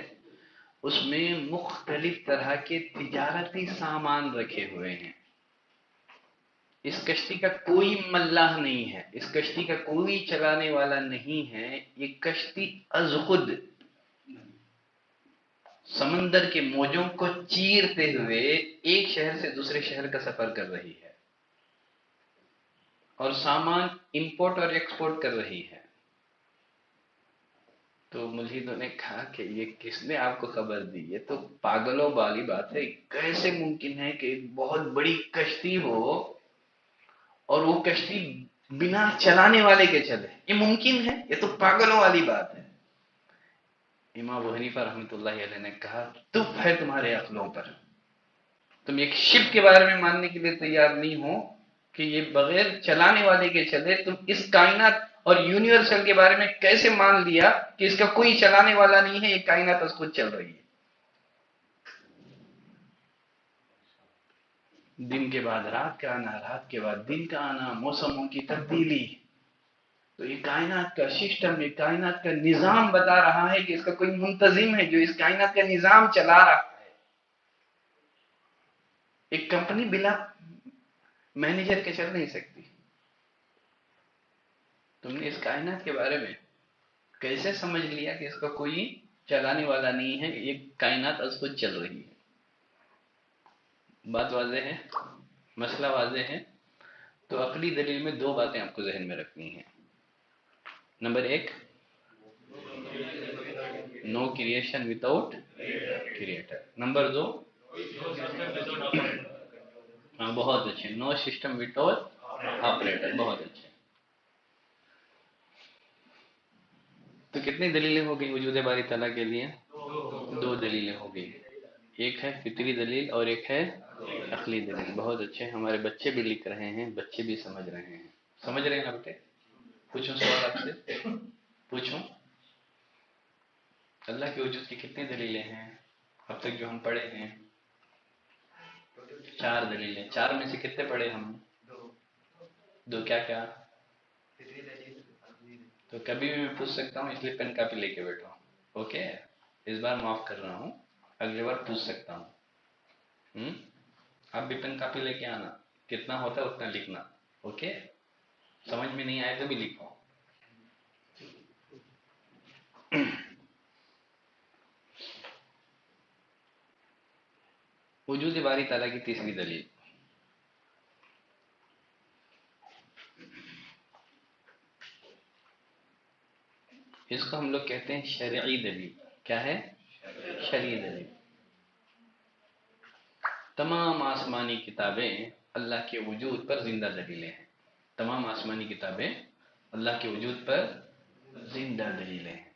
اس میں مختلف طرح کے تجارتی سامان رکھے ہوئے ہیں، اس کشتی کا کوئی ملاح نہیں ہے، اس کشتی کا کوئی چلانے والا نہیں ہے، یہ کشتی از خود سمندر کے موجوں کو چیرتے ہوئے ایک شہر سے دوسرے شہر کا سفر کر رہی ہے اور سامان امپورٹ اور ایکسپورٹ کر رہی ہے۔ تو ملحدوں نے کہا کہ یہ کس نے آپ کو خبر دی، یہ تو پاگلوں والی بات ہے، کیسے ممکن ہے کہ ایک بہت بڑی کشتی ہو اور وہ کشتی بنا چلانے والے کے چلے، یہ ممکن ہے؟ یہ تو پاگلوں والی بات ہے۔ امام ابو حنیفہ رحمۃ اللہ علیہ نے کہا تف ہے تمہارے عقلوں پر، تم ایک شپ کے بارے میں ماننے کے لیے تیار نہیں ہو کہ یہ بغیر چلانے والے کے چلے، تم اس کائنات اور یونیورسل کے بارے میں کیسے مان لیا کہ اس کا کوئی چلانے والا نہیں ہے، یہ کائنات اس خود چل رہی ہے۔ دن کے بعد رات کا آنا، رات کے بعد دن کا آنا، موسموں کی تبدیلی، تو یہ کائنات کا سسٹم، یہ کائنات کا نظام بتا رہا ہے کہ اس کا کوئی منتظم ہے جو اس کائنات کا نظام چلا رہا ہے۔ ایک کمپنی بلا مینیجر کے چل نہیں سکتی۔ تم نے اس کائنات کے بارے میں کیسے سمجھ لیا کہ اس کا کوئی چلانے والا نہیں ہے، یہ کائنات از خود چل رہی ہے؟ بات واضح ہے؟ مسئلہ واضح ہے؟ تو عقلی دلیل میں دو باتیں آپ کو ذہن میں رکھنی ہیں۔ نمبر 1، نو کریشن وداؤٹ کریٹر۔ نمبر 2، ہاں بہت اچھے، نو سسٹم وداؤٹ آپریٹر، بہت اچھے۔ تو کتنی دلیلیں ہو گئی وجود باری تعالیٰ کے لیے؟ دو دلیلیں ہو گئی، ایک ہے فطری دلیل اور ایک ہے عقلی دلیل۔ بہت اچھے، ہمارے بچے بھی لکھ رہے ہیں، بچے بھی سمجھ رہے ہیں۔ سمجھ رہے ہیں نا بیٹے؟ پوچھوں سوال آپ سے، پوچھوں؟ اللہ کے وجود کی کتنی دلیلیں ہیں اب تک جو ہم پڑھے ہیں؟ 4 دلیلیں. 4 میں سے کتنے پڑھے ہم؟ 2. کیا کیا؟ تو کبھی بھی میں پوچھ سکتا ہوں، اس لیے پین کاپی لے کے بیٹھا ہوں. اوکے، اس بار معاف کر رہا ہوں، اگلی بار پوچھ سکتا ہوں. آپ بھی پین کاپی لے کے آنا، کتنا ہوتا ہے اتنا لکھنا. اوکے، سمجھ میں نہیں آئے تو بھی لکھو. وجود باری تعالیٰ کی تیسری دلیل، اس کو ہم لوگ کہتے ہیں شرعی دلیل. کیا ہے؟ شرعی دلیل. تمام آسمانی کتابیں اللہ کے وجود پر زندہ دلیلیں ہیں. تمام آسمانی کتابیں اللہ کے وجود پر زندہ دلیلیں ہیں.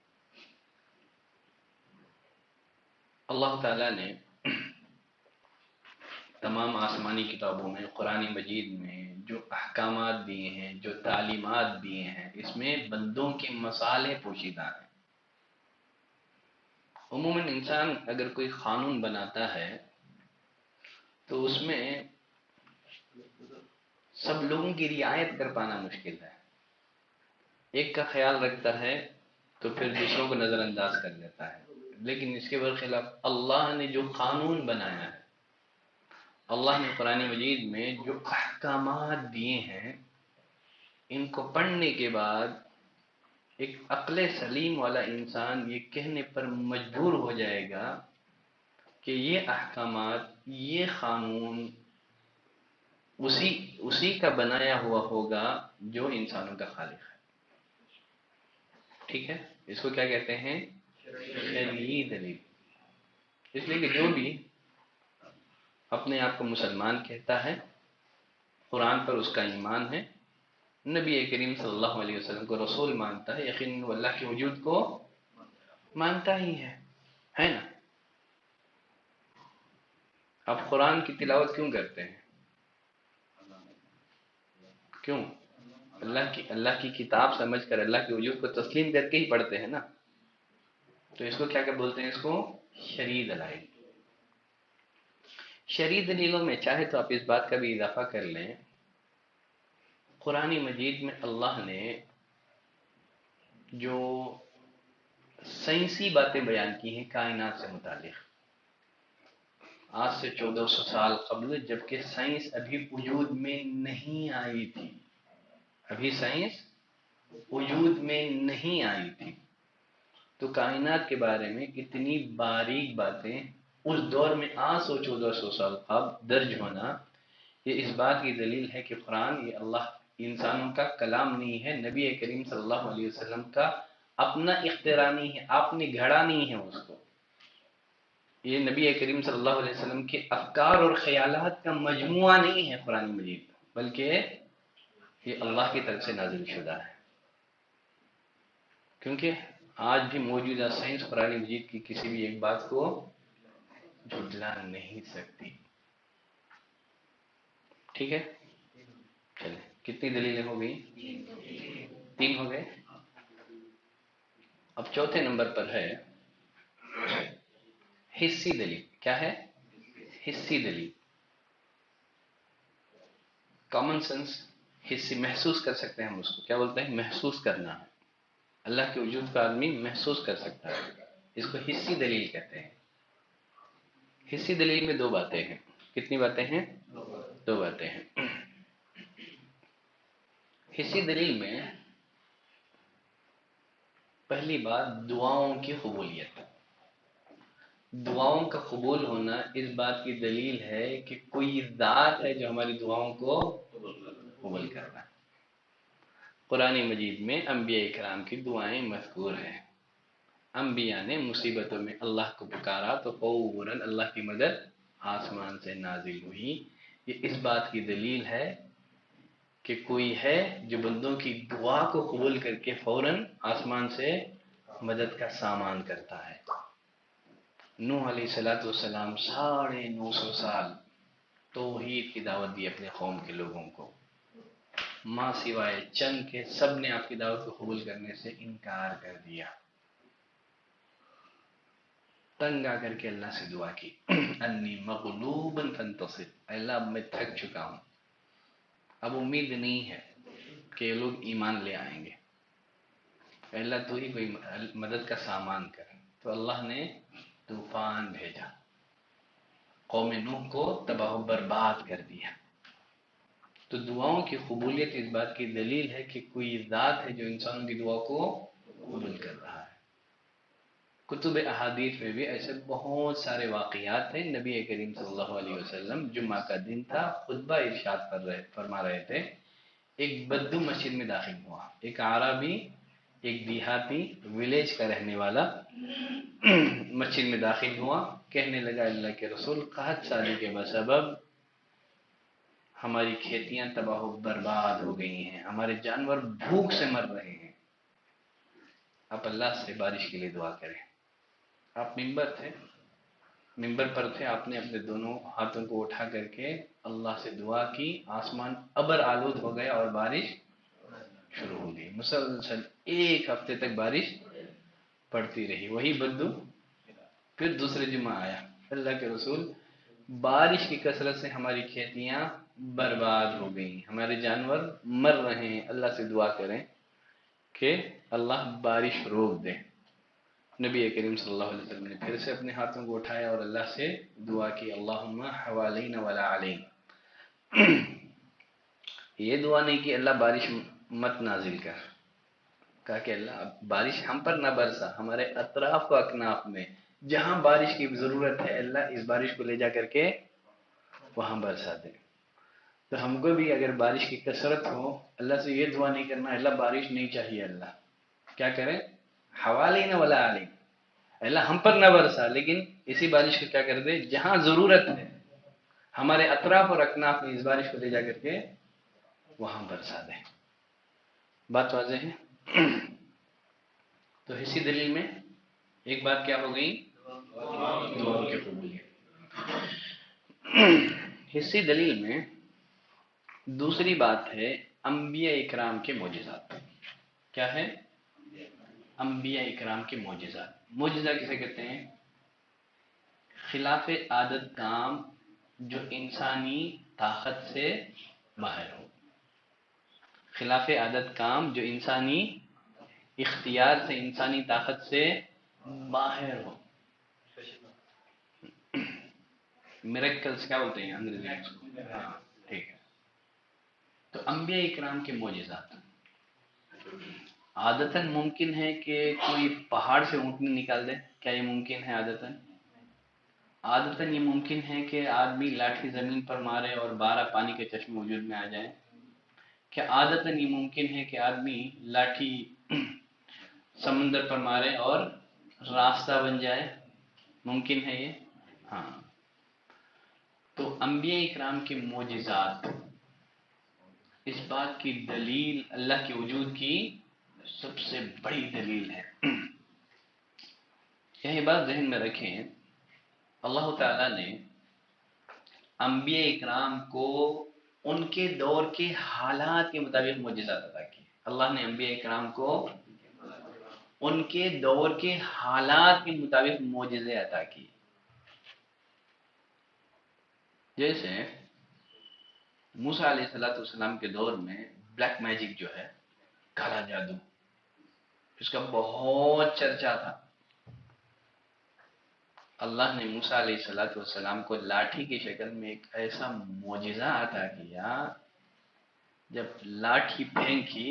اللہ تعالیٰ نے تمام آسمانی کتابوں میں، قرآن مجید میں جو احکامات دیے ہیں، جو تعلیمات دیے ہیں، اس میں بندوں کے مصالح پوشیدہ ہیں. عموماً انسان اگر کوئی قانون بناتا ہے تو اس میں سب لوگوں کی رعایت کر پانا مشکل ہے. ایک کا خیال رکھتا ہے تو پھر دوسروں کو نظر انداز کر دیتا ہے. لیکن اس کے برخلاف اللہ نے جو قانون بنایا ہے، اللہ نے قرآن مجید میں جو احکامات دیے ہیں، ان کو پڑھنے کے بعد ایک عقل سلیم والا انسان یہ کہنے پر مجبور ہو جائے گا کہ یہ احکامات، یہ قانون اسی کا بنایا ہوا ہوگا جو انسانوں کا خالق ہے. ٹھیک ہے، اس کو کیا کہتے ہیں؟ شرعی دلیل. اس لیے کہ جو بھی اپنے آپ کو مسلمان کہتا ہے، قرآن پر اس کا ایمان ہے، نبی کریم صلی اللہ علیہ وسلم کو رسول مانتا ہے، یقیناً وہ اللہ کے وجود کو مانتا ہی ہے نا؟ آپ قرآن کی تلاوت کیوں کرتے ہیں؟ کیوں؟ اللہ کی کتاب سمجھ کر، اللہ کے وجود کو تسلیم کر کے ہی پڑھتے ہیں نا. تو اس کو کیا بولتے ہیں؟ اس کو شرعی دلائل. شرعی دلیلوں میں چاہے تو آپ اس بات کا بھی اضافہ کر لیں، قرآن مجید میں اللہ نے جو سائنسی باتیں بیان کی ہیں کائنات سے متعلق، آج سے 1400 سال قبل، جبکہ سائنس ابھی وجود میں نہیں آئی تھی، ابھی سائنس وجود میں نہیں آئی تھی، تو کائنات کے بارے میں اتنی باریک باتیں اس دور میں 1400 سال قبل درج ہونا، یہ اس بات کی دلیل ہے کہ قرآن یہ اللہ انسانوں کا کلام نہیں ہے، نبی کریم صلی اللہ علیہ وسلم کا اپنا اختراع نہیں ہے، آپ نے گھڑا نہیں ہے اس کو. یہ نبی کریم صلی اللہ علیہ وسلم کے افکار اور خیالات کا مجموعہ نہیں ہے قرآن مجید، بلکہ یہ اللہ کی طرف سے نازل شدہ ہے. کیونکہ آج بھی موجودہ سائنس قرآن مجید کی کسی بھی ایک بات کو جھٹلا نہیں سکتی. ٹھیک ہے، چلیں کتنی دلیلیں ہو گئی؟ 3 ہو گئے. اب چوتھے نمبر پر ہے حصی دلیل. کیا ہے؟ حصی دلیل. کامن سینس، حصی، محسوس کر سکتے ہیں ہم اس کو. کیا بولتے ہیں؟ محسوس کرنا. اللہ کے وجود کا آدمی محسوس کر سکتا ہے، اس کو حصی دلیل کہتے ہیں. حصی دلیل میں 2 باتیں ہیں. کتنی باتیں ہیں؟ 2 باتیں ہیں. حصی دلیل میں پہلی بات دعاؤں کی قبولیت. دعاؤں کا قبول ہونا اس بات کی دلیل ہے کہ کوئی ذات ہے جو ہماری دعاؤں کو قبول کرتا ہے. قرآن مجید میں انبیاء کرام کی دعائیں مذکور ہیں. انبیاء نے مصیبتوں میں اللہ کو پکارا تو فوراً اللہ کی مدد آسمان سے نازل ہوئی. یہ اس بات کی دلیل ہے کہ کوئی ہے جو بندوں کی دعا کو قبول کر کے فوراً آسمان سے مدد کا سامان کرتا ہے. نوح علیہ السلام 950 سال توحید کی دعوت دی اپنے قوم کے لوگوں کو. ماں سوائے چند کے سب نے آپ کی دعوت کو قبول کرنے سے انکار کر دیا۔ تنگ آ کر کے اللہ سے دعا کی، انی مغلوب فانتصر، اللہ اب میں تھک چکا ہوں، اب امید نہیں ہے کہ یہ لوگ ایمان لے آئیں گے، اللہ تو ہی کوئی مدد کا سامان کر۔ تو اللہ نے طوفان بھیجا، قوم نوح کو تباہ و برباد کر دیا۔ تو دعاؤں کی قبولیت اس بات کی دلیل ہے کہ کوئی ذات ہے جو انسانوں کی دعا کو قبول کر رہا ہے۔ کتب احادیث میں بھی ایسے بہت سارے واقعات ہیں۔ نبی کریم صلی اللہ علیہ وسلم جمعہ کا دن تھا، خطبہ ارشاد فرما رہے تھے، ایک بدو مسجد میں داخل ہوا، ایک عربی، ایک دیہاتی ولیج کا رہنے والا مسجد میں داخل ہوا، کہنے لگا اللہ کے رسول، قحط سالی کے بسبب ہماری کھیتیاں تباہ و برباد ہو گئی ہیں، ہمارے جانور بھوک سے مر رہے ہیں، آپ اللہ سے بارش کے لیے دعا کریں۔ آپ ممبر پر تھے، آپ نے اپنے دونوں ہاتھوں کو اٹھا کر کے اللہ سے دعا کی، آسمان ابر آلود ہو گیا اور بارش شروع ہو گئی، مسلسل ایک ہفتے تک بارش پڑتی رہی۔ وہی بدو پھر دوسرے جمعہ آیا، اللہ کے رسول، بارش کی کثرت سے ہماری کھیتیاں برباد ہو گئی، ہمارے جانور مر رہے ہیں، اللہ سے دعا کریں کہ اللہ بارش روک دے۔ نبی کریم صلی اللہ علیہ وسلم نے پھر سے اپنے ہاتھوں کو اٹھایا اور اللہ سے دعا کی، اللہم حوالین ولا علین۔ یہ دعا نہیں کہ اللہ بارش مت نازل کر، کہا کہ اللہ بارش ہم پر نہ برسا، ہمارے اطراف و اکناف میں جہاں بارش کی ضرورت ہے اللہ اس بارش کو لے جا کر کے وہاں برسا دے۔ تو ہم کو بھی اگر بارش کی کثرت ہو، اللہ سے یہ دعا نہیں کرنا اللہ بارش نہیں چاہیے، اللہ کیا کریں، حوالین ولا علین، اللہ ہم پر نہ برسا لیکن اسی بارش کو کیا کر دے، جہاں ضرورت ہے ہمارے اطراف اور اکناف میں اس بارش کو لے جا کر کے وہاں برسا دے۔ بات واضح ہے؟ تو اسی دلیل میں ایک بات کیا ہو گئی، دعاؤں کی قبولیت۔ اسی دلیل میں دوسری بات ہے انبیاء اکرام کے معجزات۔ کیا ہے؟ انبیاء اکرام کے معجزات۔ معجزہ کسے کہتے ہیں؟ خلاف عادت کام جو انسانی طاقت سے باہر ہو، خلاف عادت کام جو انسانی اختیار سے، انسانی طاقت سے باہر ہو۔ میریکلز کیا بولتے ہیں انگریزی میں؟ ہاں ٹھیک ہے۔ تو انبیاء اکرام کے معجزات، عادتاً ممکن ہے کہ کوئی پہاڑ سے اونٹنی نکال دے، کیا یہ ممکن ہے عادتاً؟ عادتاً یہ ممکن ہے کہ آدمی لاٹھی زمین پر مارے اور 12 پانی کے چشمے وجود میں آ جائیں؟ کیا عادتاً یہ ممکن ہے کہ آدمی لاٹھی سمندر پر مارے اور راستہ بن جائے؟ ممکن ہے یہ؟ ہاں۔ تو انبیاء اکرام کے معجزات اس بات کی دلیل، اللہ کے وجود کی سب سے بڑی دلیل ہے۔ یہی بات ذہن میں رکھیں، اللہ تعالیٰ نے انبیاء اکرام کو ان کے دور کے حالات کے مطابق معجزات عطا کی۔ اللہ نے انبیاء اکرام کو ان کے دور کے حالات کے مطابق معجزے عطا کی۔ جیسے موسیٰ علیہ السلام کے دور میں بلیک میجک جو ہے، کالا جادو، اس کا بہت چرچا تھا۔ اللہ نے موسیٰ علیہ السلام کو لاٹھی کی شکل میں ایک ایسا معجزہ عطا کیا، جب لاٹھی پھینکی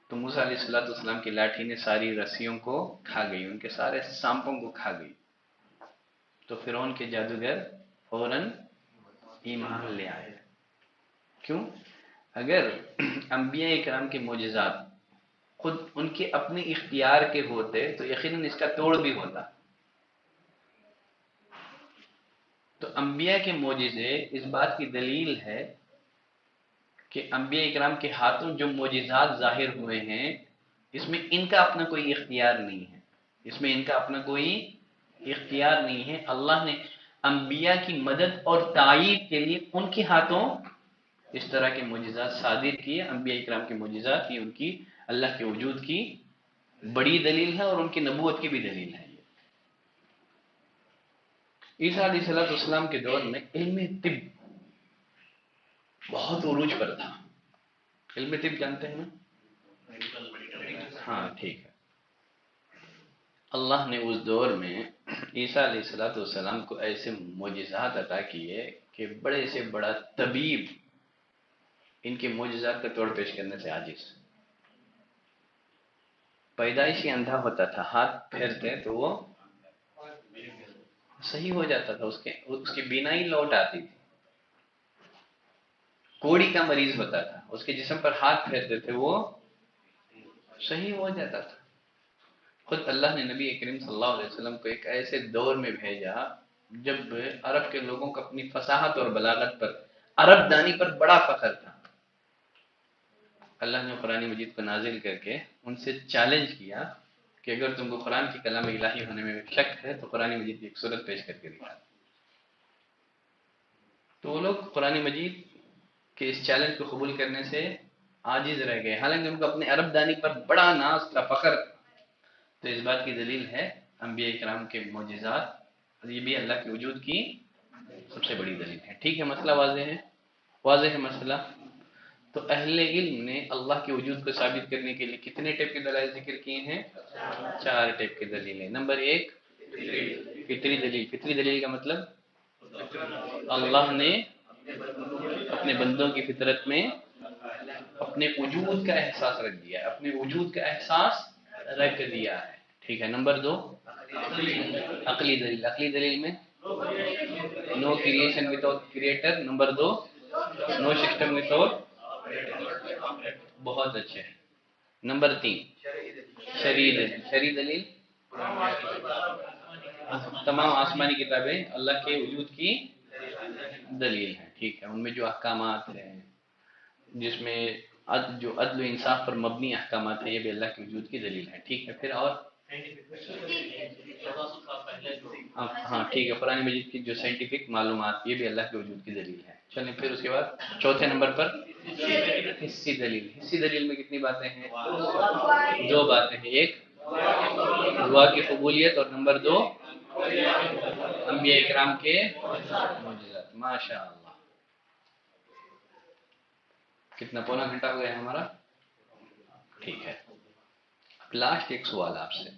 تو موسیٰ علیہ السلام کی لاٹھی نے ساری رسیوں کو کھا گئی، ان کے سارے سانپوں کو کھا گئی۔ تو فرعون کے جادوگر فوراً ایمان لے آئے۔ کیوں؟ اگر انبیاء اکرام کے معجزات خود ان کے اپنے اختیار کے ہوتے تو یقیناً اس کا توڑ بھی ہوتا۔ تو انبیاء کے معجزے اس بات کی دلیل ہے کہ انبیاء اکرام کے ہاتھوں جو معجزات ظاہر ہوئے ہیں، اس میں ان کا اپنا کوئی اختیار نہیں ہے، اس میں ان کا اپنا کوئی اختیار نہیں ہے۔ اللہ نے انبیاء کی مدد اور تائید کے لیے ان کے ہاتھوں اس طرح کے معجزات صادر کیے انبیاء کرام کے معجزات، یہ ان کی اللہ کے وجود کی بڑی دلیل ہے اور ان کی نبوت کی بھی دلیل ہے۔ عیسیٰ علیہ السلام کے دور میں علم طب بہت عروج پر تھا۔ علم طب جانتے ہیں نا؟ ہاں ٹھیک ہے۔ اللہ نے اس دور میں عیسیٰ علیہ السلام کو ایسے معجزات عطا کیے کہ بڑے سے بڑا طبیب ان کے معجزات کا توڑ پیش کرنے سے عاجز۔ پیدائشی اندھا ہوتا تھا، ہاتھ پھیرتے تو وہ صحیح ہو جاتا تھا، اس کی بینائی لوٹ آتی تھی۔ کوڑی کا مریض ہوتا تھا، اس کے جسم پر ہاتھ پھیرتے تھے وہ صحیح ہو جاتا تھا۔ خود اللہ نے نبی کریم صلی اللہ علیہ وسلم کو ایک ایسے دور میں بھیجا جب عرب کے لوگوں کو اپنی فصاحت اور بلاغت پر، عرب دانی پر بڑا فخر تھا۔ اللہ نے قرآن مجید کو نازل کر کے ان سے چیلنج کیا کہ اگر تم کو قرآن کی کلام الہی ہونے میں شک ہے تو قرآن مجید کی ایک صورت پیش کر کے دکھا۔ تو وہ لوگ قرآن مجید کے اس چیلنج کو قبول کرنے سے عاجز رہ گئے، حالانکہ ان کو اپنے عرب دانی پر بڑا ناز تھا، فخر تھا۔ تو اس بات کی دلیل ہے انبیاء کرام کے معجزات، یہ بھی اللہ کے وجود کی سب سے بڑی دلیل ہے۔ ٹھیک ہے، مسئلہ واضح ہے مسئلہ۔ تو اہل علم نے اللہ کے وجود کو ثابت کرنے کے لیے کتنے ٹیپ کے دلائل ذکر کیے ہیں؟ 4 ٹیپ کے دلیلیں۔ نمبر 1 فطری دلیل۔ فطری دلیل کا مطلب اللہ نے اپنے بندوں کی فطرت میں اپنے وجود کا احساس رکھ دیا ہے، اپنے وجود کا احساس رکھ دیا ہے۔ ٹھیک ہے۔ نمبر 2 عقلی دلیل۔ عقلی دلیل میں نو کریشن وداؤٹ کریٹر۔ نمبر 2 نو سسٹم وداؤٹ، بہت اچھے۔ نمبر 3 شرعی دلیل۔ شرعی دلیل تمام آسمانی کتابیں اللہ کے وجود کی دلیل ہیں۔ ٹھیک ہے، ان میں جو احکامات ہیں، جس میں جو عدل و انصاف پر مبنی احکامات ہیں، یہ بھی اللہ کے وجود کی دلیل ہے۔ ٹھیک ہے، پھر اور ہاں ٹھیک ہے، قرآن مجید کی جو سائنٹیفک معلومات، یہ بھی اللہ کے وجود کی دلیل ہے۔ چلیں پھر اس کے بعد چوتھے نمبر پر حسی دلیل۔ حسی دلیل میں کتنی باتیں ہیں؟ 2 باتیں ہیں۔ ایک دعا کی قبولیت، اور نمبر 2 انبیاء اکرام کے معجزات۔ ماشاء اللہ، کتنا پونا گھنٹہ ہو گیا ہمارا؟ ٹھیک ہے، لاسٹ ایک سوال آپ سے۔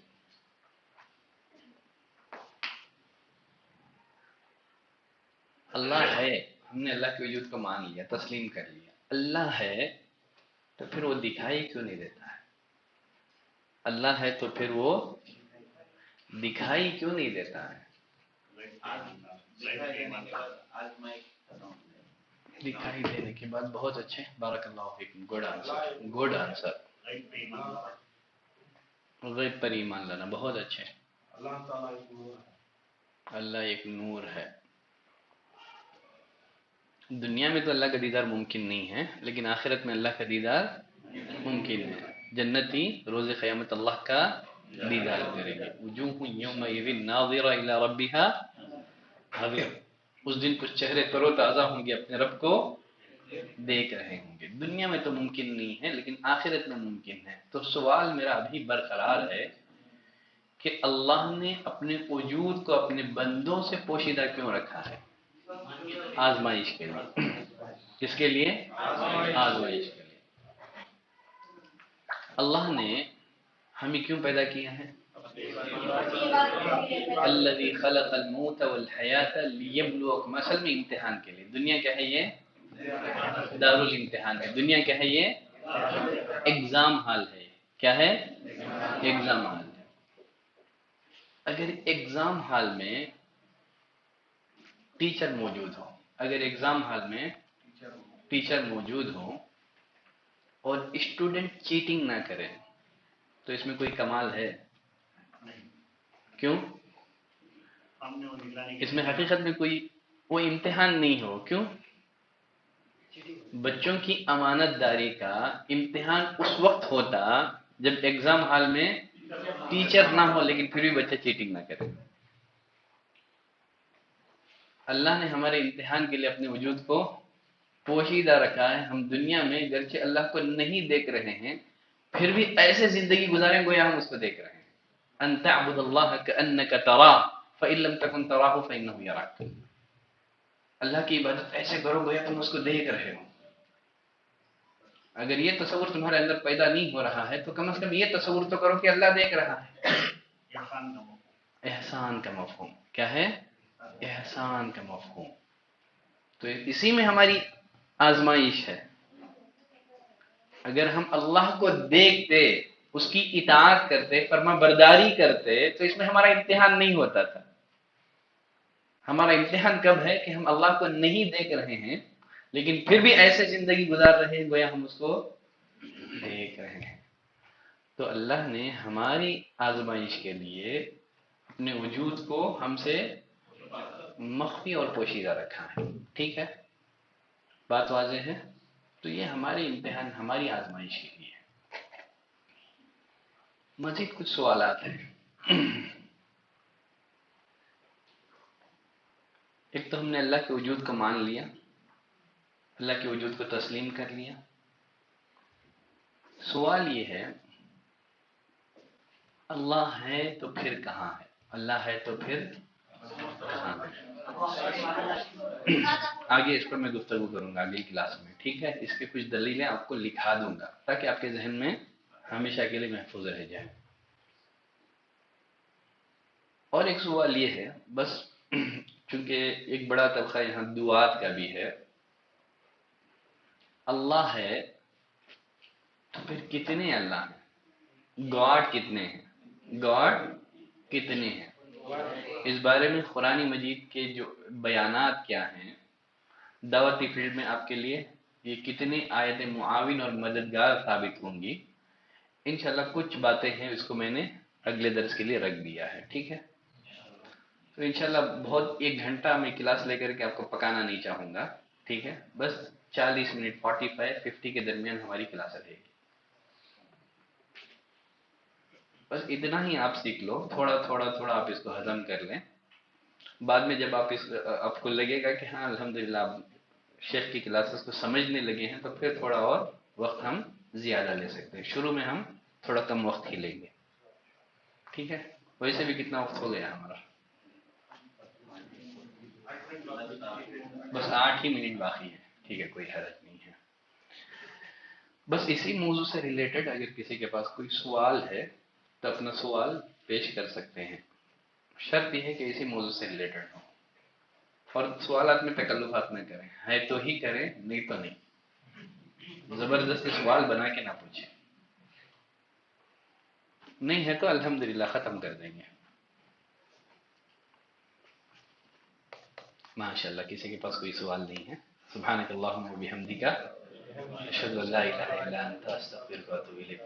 اللہ ہے، ہم نے اللہ کے وجود کو مان لیا، تسلیم کر لیا، اللہ ہے تو پھر وہ دکھائی کیوں نہیں دیتا ہے؟ اللہ ہے تو پھر وہ دکھائی کیوں نہیں دیتا ہے؟ دکھائی دینے کے بعد بہت اچھے، بارک اللہ فیکم، گڈ آنسر، گڈ آنسر۔ غیب پر ایمان لانا، بہت اچھے۔ اللہ ایک نور ہے۔ دنیا میں تو اللہ کا دیدار ممکن نہیں ہے، لیکن آخرت میں اللہ کا دیدار ممکن ہے۔ جنتی روز قیامت اللہ کا دیدار کریں گے۔ وجوہ یومئذ ناظرہ الی ربہا ناظرہ، اس دن کچھ چہرے تر و تازہ ہوں گے، اپنے رب کو دیکھ رہے ہوں گے۔ دنیا میں تو ممکن نہیں ہے، لیکن آخرت میں ممکن ہے۔ تو سوال میرا ابھی برقرار ہے کہ اللہ نے اپنے وجود کو اپنے بندوں سے پوشیدہ کیوں رکھا ہے؟ آزمائش کے لیے۔ کس کے لیے؟ آزمائش کے لیے۔ اللہ نے ہمیں کیوں پیدا کیا ہے؟ الذی خلق الموت والحیات لیبلوکم، اصل میں امتحان کے لیے۔ دنیا کیا ہے؟ یہ دار الامتحان ہے۔ دنیا کیا ہے؟ یہ ایگزام ہال ہے۔ کیا ہے؟ ایگزام ہال ہے۔ اگر ایگزام ہال میں ٹیچر موجود ہو، اگر ایگزام ہال میں ٹیچر موجود ہو اور اسٹوڈنٹ چیٹنگ نہ کرے تو اس میں کوئی کمال ہے؟ کیوں؟ اس میں حقیقت میں کوئی وہ امتحان نہیں ہو۔ کیوں؟ بچوں کی امانت داری کا امتحان اس وقت ہوتا جب ایگزام ہال میں ٹیچر نہ ہو، لیکن پھر بھی بچہ چیٹنگ نہ کرے۔ اللہ نے ہمارے امتحان کے لیے اپنے وجود کو پوشیدہ رکھا ہے. ہم دنیا میں گرچہ اللہ کو نہیں دیکھ رہے ہیں پھر بھی ایسے زندگی گزاریں گویا ہم اس کو دیکھ رہے ہیں. ان تعبد اللہ کأنک تراہ فإن لم تکن تراہ فإنہ یراک. اللہ کی عبادت ایسے کرو گویا تم اس کو دیکھ رہے ہو. اگر یہ تصور تمہارے اندر پیدا نہیں ہو رہا ہے تو کم از کم یہ تصور تو کرو کہ اللہ دیکھ رہا ہے. احسان کا مفہوم کیا ہے؟ احسان کا مفہوم. تو اسی میں ہماری آزمائش ہے. اگر ہم اللہ کو دیکھتے، اس کی اطاعت کرتے، فرما برداری کرتے تو اس میں ہمارا امتحان نہیں ہوتا تھا. ہمارا امتحان کب ہے کہ ہم اللہ کو نہیں دیکھ رہے ہیں لیکن پھر بھی ایسے زندگی گزار رہے ہیں گویا ہم اس کو دیکھ رہے ہیں. تو اللہ نے ہماری آزمائش کے لیے اپنے وجود کو ہم سے مخفی اور پوشیدہ رکھا ہے. ٹھیک ہے، بات واضح ہے. تو یہ ہمارے امتحان، ہماری آزمائش کے لیے. مزید کچھ سوالات ہیں. ایک تو ہم نے اللہ کے وجود کو مان لیا، اللہ کے وجود کو تسلیم کر لیا. سوال یہ ہے اللہ ہے تو پھر کہاں ہے؟ اللہ ہے تو پھر کہاں ہے؟ آگے اس پر میں گفتگو کروں گا اگلی کلاس میں. ٹھیک ہے، اس کے کچھ دلیلیں آپ کو لکھا دوں گا تاکہ آپ کے ذہن میں ہمیشہ کے لیے محفوظ رہ جائے. اور ایک سوال یہ ہے، بس چونکہ ایک بڑا طبقہ یہاں دعات کا بھی ہے، اللہ ہے تو پھر کتنے اللہ ہیں؟ گاڈ کتنے ہیں؟ گاڈ کتنے ہیں؟ اس بارے میں قرآن مجید کے جو بیانات کیا ہیں دعوتی فیلڈ میں آپ کے لیے یہ کتنی آیت معاون اور مددگار ثابت ہوں گی. انشاءاللہ کچھ باتیں ہیں اس کو میں نے اگلے درس کے لیے رکھ دیا ہے. ٹھیک ہے، تو انشاءاللہ بہت ایک گھنٹہ میں کلاس لے کر کے آپ کو پکانا نہیں چاہوں گا. ٹھیک ہے، بس 40 منٹ 45-50 کے درمیان ہماری کلاس رہے گی. بس اتنا ہی آپ سیکھ لو، تھوڑا تھوڑا تھوڑا آپ اس کو ہضم کر لیں. بعد میں جب آپ کو لگے گا کہ ہاں الحمدللہ آپ شیخ کی کلاسز کو سمجھنے لگے ہیں تو پھر تھوڑا اور وقت ہم زیادہ لے سکتے ہیں. شروع میں ہم تھوڑا کم وقت ہی لیں گے. ٹھیک ہے، ویسے بھی کتنا وقت ہو گیا ہمارا؟ بس 8 ہی منٹ باقی ہے. ٹھیک ہے، کوئی حرج نہیں ہے. بس اسی موضوع سے ریلیٹڈ اگر کسی کے پاس کوئی سوال ہے تو اپنا سوال پیش کر سکتے ہیں. شرط یہ ہے کہ اسی موضوع سے ریلیٹڈ ہو اور سوالات میں تکلفات نہ کریں. ہے تو ہی کریں، نہیں تو نہیں. زبردستی سوال بنا کے نہ پوچھیں. نہیں ہے تو الحمدللہ ختم کر دیں گے. ماشاءاللہ کسی کے پاس کوئی سوال نہیں ہے. سبحانک اللہم و بحمدک اشہد ان لا الہ الا انت استغفرک و اتوب الیک.